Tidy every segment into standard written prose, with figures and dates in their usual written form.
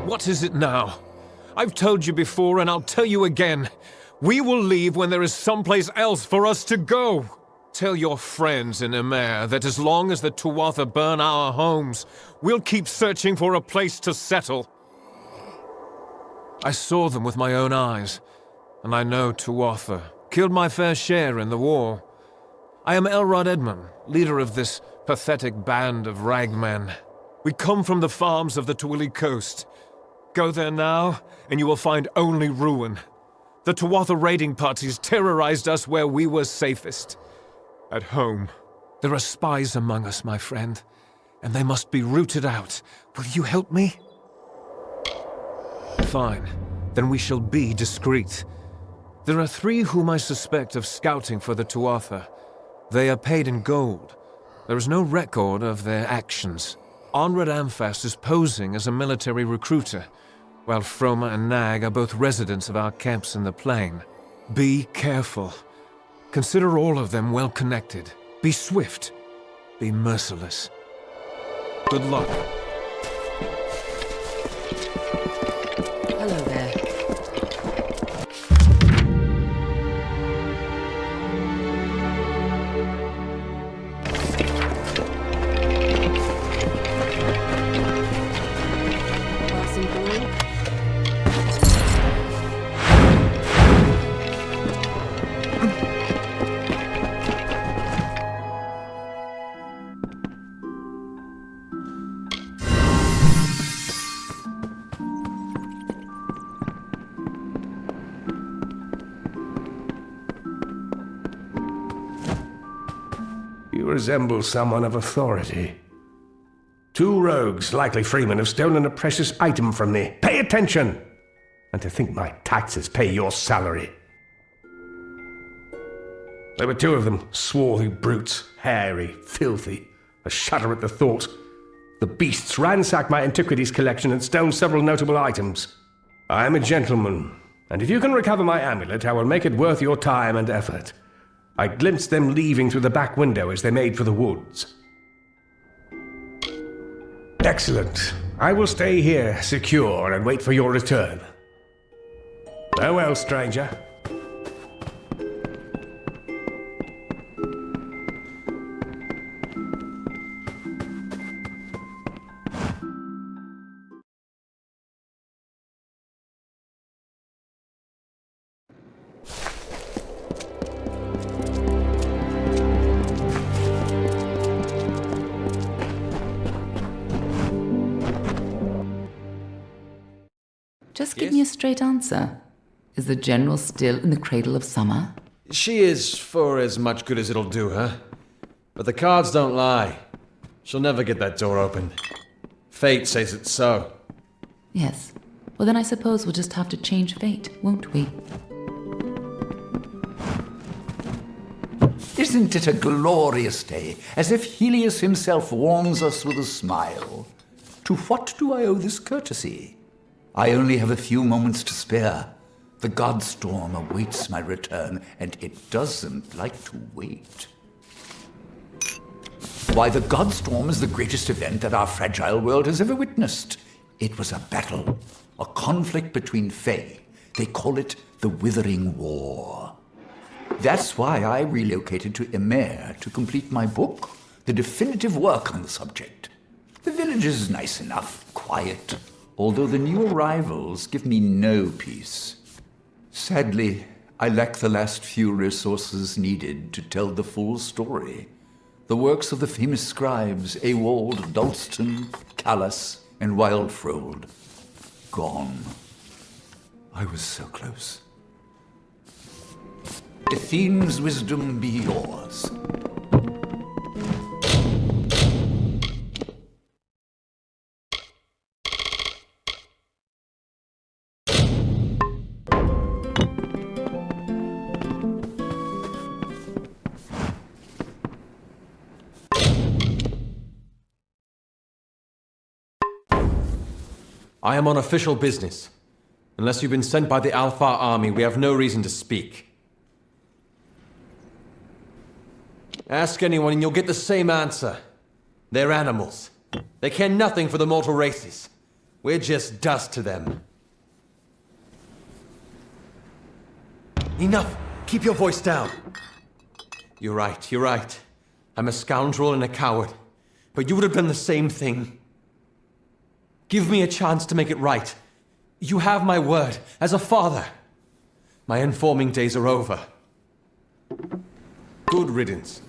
What is it now? I've told you before, and I'll tell you again. We will leave when there is someplace else for us to go. Tell your friends in Emaire that as long as the Tuatha burn our homes, we'll keep searching for a place to settle. I saw them with my own eyes, and I know Tuatha killed my fair share in the war. I am Elrod Edmund, leader of this pathetic band of ragmen. We come from the farms of the Twilly coast. Go there now, and you will find only ruin. The Tuatha raiding parties terrorized us where we were safest. At home. There are spies among us, my friend, and they must be rooted out. Will you help me? Fine. Then we shall be discreet. There are 3 whom I suspect of scouting for the Tuatha. They are paid in gold. There is no record of their actions. Onrad Amphast is posing as a military recruiter, while Froma and Nag are both residents of our camps in the plain. Be careful. Consider all of them well connected. Be swift. Be merciless. Good luck. Hello there. Passing through. You resemble someone of authority. 2 rogues, likely freemen, have stolen a precious item from me. Pay attention! And to think my taxes pay your salary. There were 2 of them, swarthy brutes, hairy, filthy. I shudder at the thought. The beasts ransacked my antiquities collection and stole several notable items. I am a gentleman, and if you can recover my amulet, I will make it worth your time and effort. I glimpsed them leaving through the back window as they made for the woods. Excellent. I will stay here, secure, and wait for your return. Farewell, stranger. Just give me a straight answer. Is the General still in the cradle of summer? She is, for as much good as it'll do her. But the cards don't lie. She'll never get that door open. Fate says it's so. Yes. Well, then I suppose we'll just have to change fate, won't we? Isn't it a glorious day, as if Helios himself warms us with a smile? To what do I owe this courtesy? I only have a few moments to spare. The Godstorm awaits my return, and it doesn't like to wait. Why, the Godstorm is the greatest event that our fragile world has ever witnessed. It was a battle, a conflict between Fae. They call it the Withering War. That's why I relocated to Emaire to complete my book, the definitive work on the subject. The village is nice enough, quiet, although the new arrivals give me no peace. Sadly, I lack the last few resources needed to tell the full story. The works of the famous scribes Ewald, Dalston, Callas, and Wildfrold. Gone. I was so close. Athene's wisdom be yours. I am on official business. Unless you've been sent by the Alfar army, we have no reason to speak. Ask anyone and you'll get the same answer. They're animals. They care nothing for the mortal races. We're just dust to them. Enough! Keep your voice down! You're right. I'm a scoundrel and a coward. But you would have done the same thing. Give me a chance to make it right. You have my word, as a father. My informing days are over. Good riddance.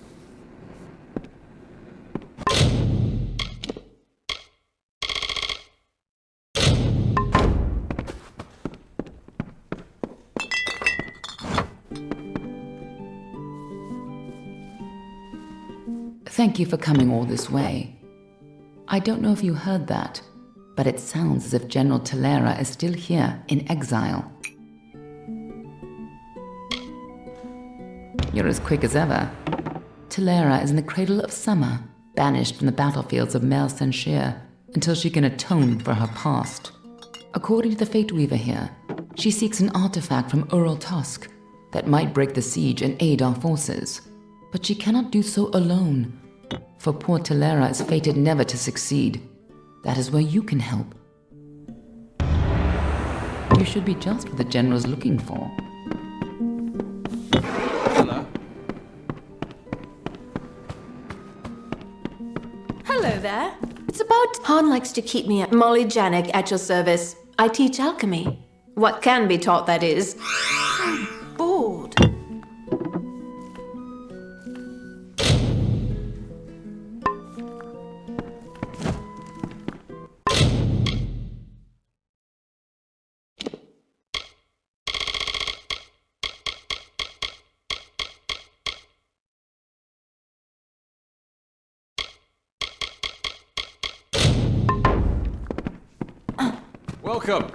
Thank you for coming all this way. I don't know if you heard that, but it sounds as if General Talera is still here, in exile. You're as quick as ever. Talera is in the cradle of summer, banished from the battlefields of Mel Senshir, until she can atone for her past. According to the Fate Weaver here, she seeks an artifact from Ural Tusk that might break the siege and aid our forces. But she cannot do so alone, for poor Talera is fated never to succeed. That is where you can help. You should be just what the General's looking for. Hello. Hello there. It's about... Han likes to keep me at Molly Janik at your service. I teach alchemy. What can be taught, that is. I'm bored. Welcome.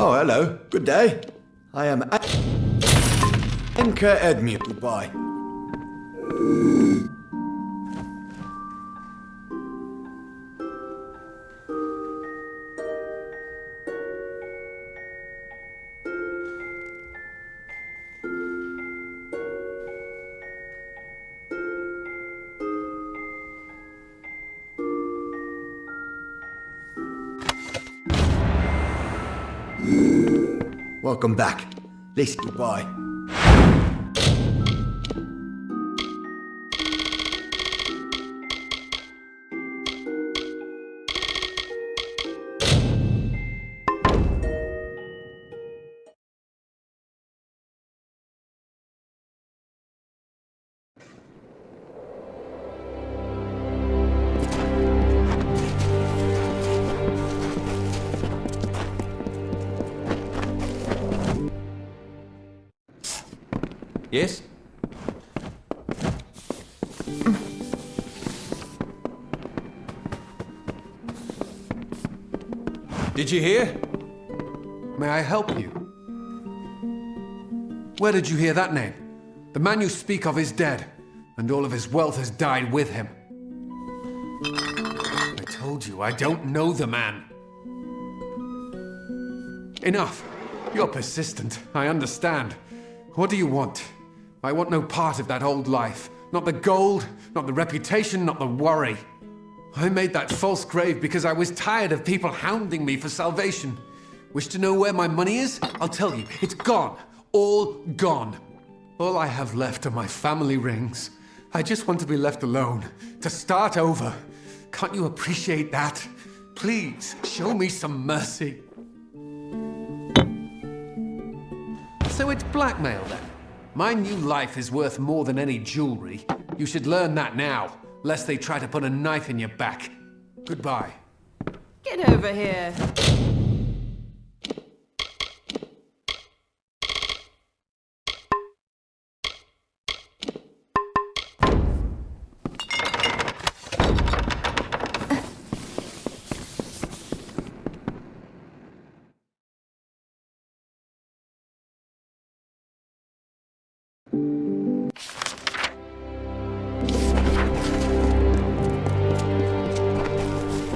Oh, hello. Good day. I am Anchor Edmure. Goodbye. Welcome back. Least goodbye. Yes? Did you hear? May I help you? Where did you hear that name? The man you speak of is dead, and all of his wealth has died with him. I told you, I don't know the man. Enough. You're persistent, I understand. What do you want? I want no part of that old life. Not the gold, not the reputation, not the worry. I made that false grave because I was tired of people hounding me for salvation. Wish to know where my money is? I'll tell you. It's gone. All gone. All I have left are my family rings. I just want to be left alone. To start over. Can't you appreciate that? Please, show me some mercy. So it's blackmail then? My new life is worth more than any jewelry. You should learn that now, lest they try to put a knife in your back. Goodbye. Get over here.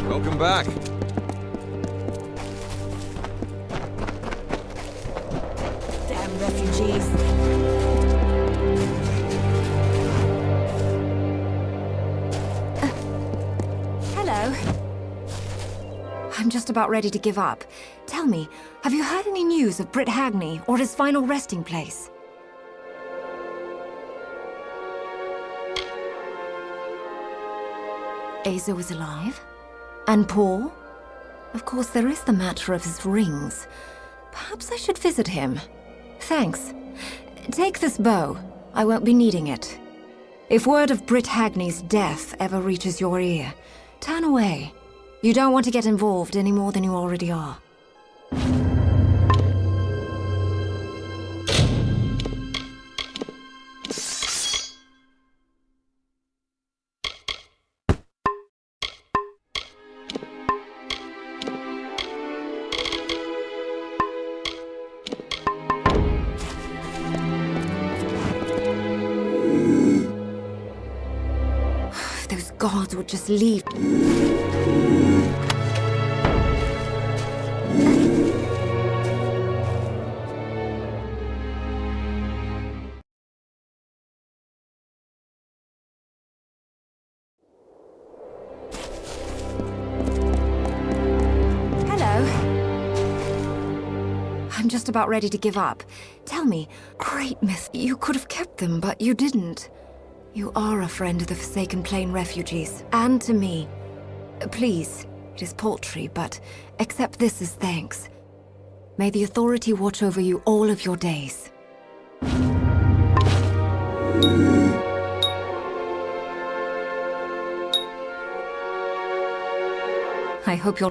Welcome back. Damn refugees. Hello. I'm just about ready to give up. Tell me, have you heard any news of Britt Hagney or his final resting place? Azo is alive? And Paul? Of course, there is the matter of his rings. Perhaps I should visit him. Thanks. Take this bow. I won't be needing it. If word of Britt Hagney's death ever reaches your ear, turn away. You don't want to get involved any more than you already are. Gods would just leave. Hello. I'm just about ready to give up. Tell me, great myth, you could have kept them, but you didn't. You are a friend of the Forsaken Plain refugees, and to me. Please, it is paltry, but accept this as thanks. May the Authority watch over you all of your days. I hope you're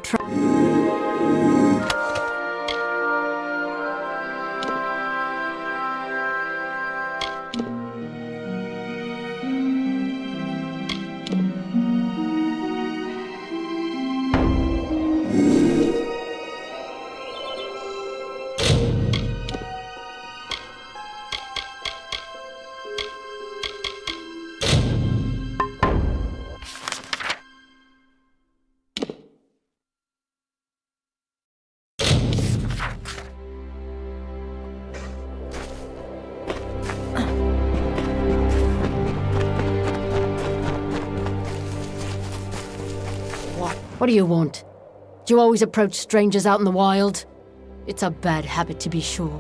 What do you want? Do you always approach strangers out in the wild? It's a bad habit, to be sure.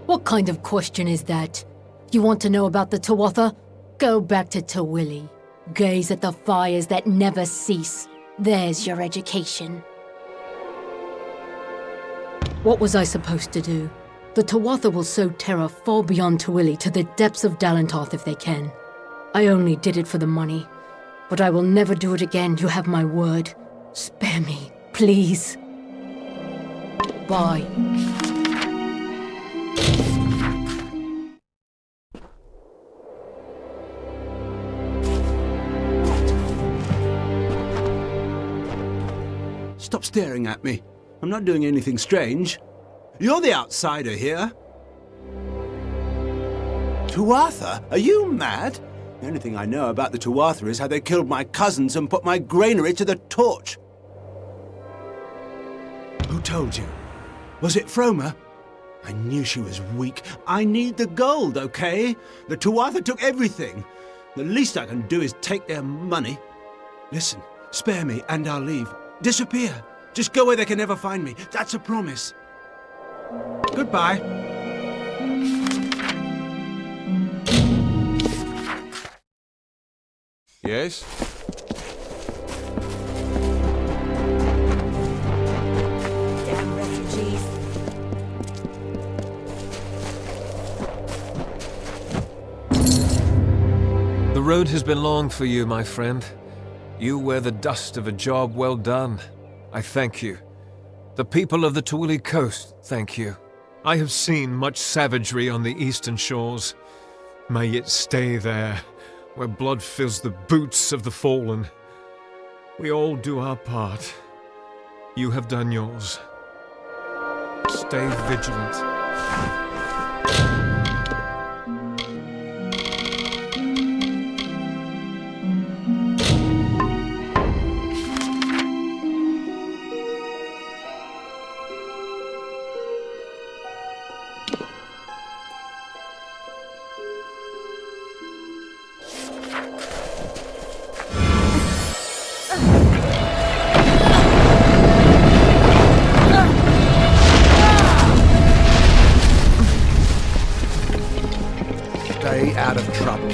What kind of question is that? You want to know about the Tuatha? Go back to Tawili. Gaze at the fires that never cease. There's your education. What was I supposed to do? The Tuatha will sow terror far beyond Tawili to the depths of Dalentarth if they can. I only did it for the money. But I will never do it again, you have my word. Spare me, please. Bye. Stop staring at me. I'm not doing anything strange. You're the outsider here. Tuatha? Are you mad? The only thing I know about the Tuatha is how they killed my cousins and put my granary to the torch. Who told you? Was it Froma? I knew she was weak. I need the gold, okay? The Tuatha took everything. The least I can do is take their money. Listen, spare me and I'll leave. Disappear. Just go where they can never find me. That's a promise. Goodbye. Yes? Damn refugees. The road has been long for you, my friend. You wear the dust of a job well done. I thank you. The people of the Twilly coast thank you. I have seen much savagery on the eastern shores. May it stay there, where blood fills the boots of the fallen. We all do our part. You have done yours. Stay vigilant. Stay out of trouble.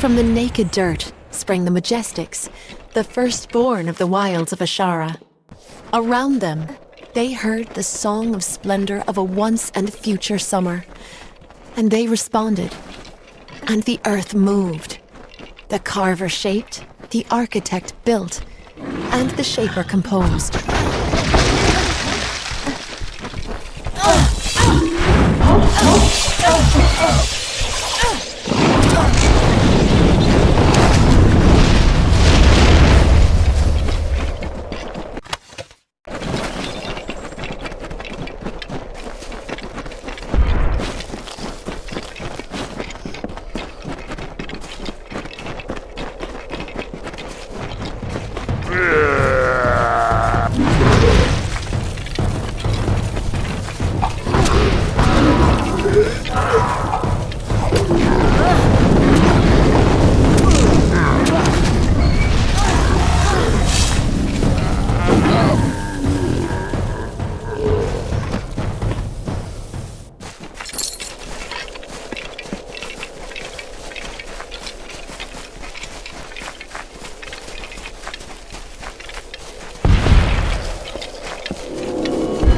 From the naked dirt sprang the Majestics, the firstborn of the wilds of Ashara. Around them, they heard the song of splendor of a once and future summer. And they responded. And the earth moved. The carver shaped, the architect built, and the shaper composed.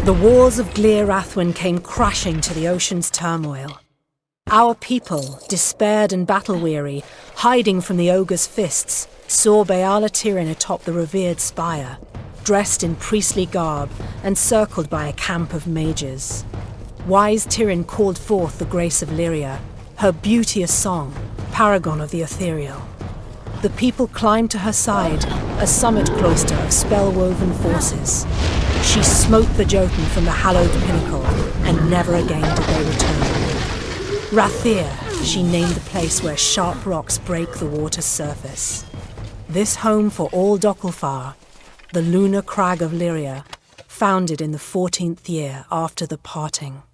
The walls of Glir Rathwen came crashing to the ocean's turmoil. Our people, despaired and battle-weary, hiding from the ogre's fists, saw Beala Tirin atop the revered spire, dressed in priestly garb and circled by a camp of mages. Wise Tirin called forth the grace of Lyria, her beauteous song, paragon of the ethereal. The people climbed to her side, a summit cloister of spell-woven forces. She smote the Jotun from the hallowed pinnacle, and never again did they return. Rathir, she named the place where sharp rocks break the water's surface. This home for all Dockilfar, the lunar crag of Lyria, founded in the 14th year after the parting.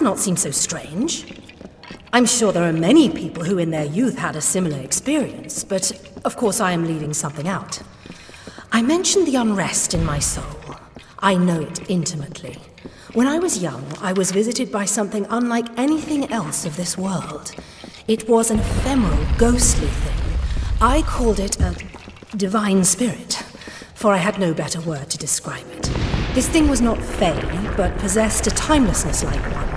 not seem so strange. I'm sure there are many people who in their youth had a similar experience, but of course I am leaving something out. I mentioned the unrest in my soul. I know it intimately. When I was young, I was visited by something unlike anything else of this world. It was an ephemeral, ghostly thing. I called it a divine spirit, for I had no better word to describe it. This thing was not fey, but possessed a timelessness like one.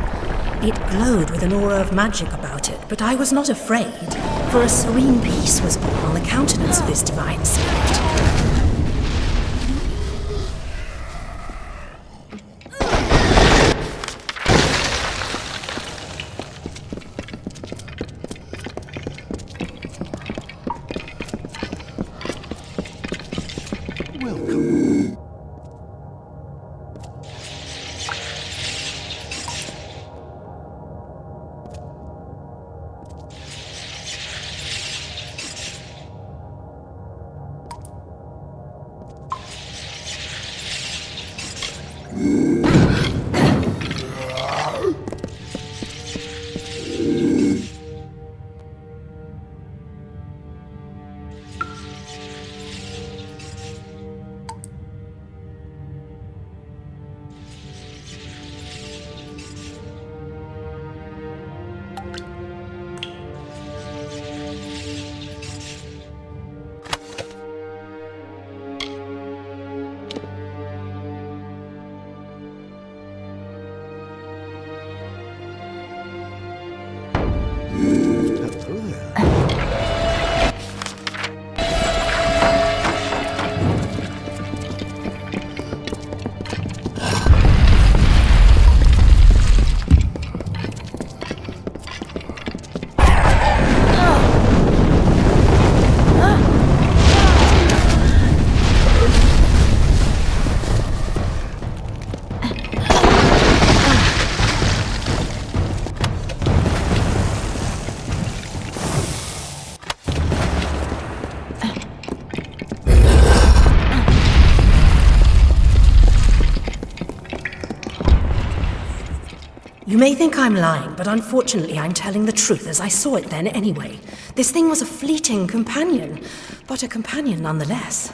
It glowed with an aura of magic about it, but I was not afraid, for a serene peace was born on the countenance of this divine spirit. You may think I'm lying, but unfortunately I'm telling the truth as I saw it then anyway. This thing was a fleeting companion, but a companion nonetheless.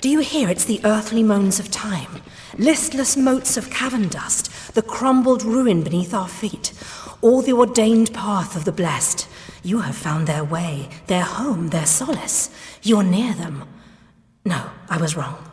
Do you hear? It's the earthly moans of time. Listless motes of cavern dust, the crumbled ruin beneath our feet. All the ordained path of the blessed. You have found their way, their home, their solace. You're near them. No, I was wrong.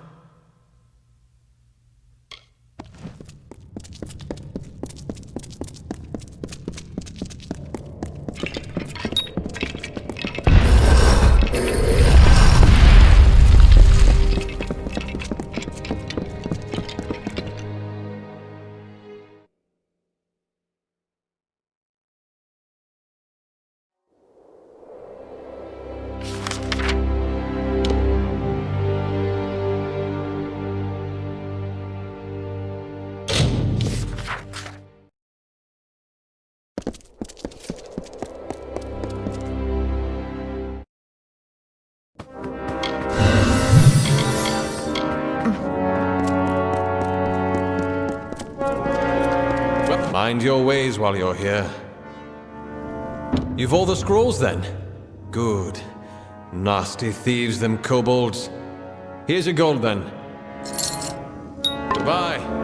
Mind your ways while you're here. You've all the scrolls, then? Good. Nasty thieves, them kobolds. Here's your gold, then. Goodbye.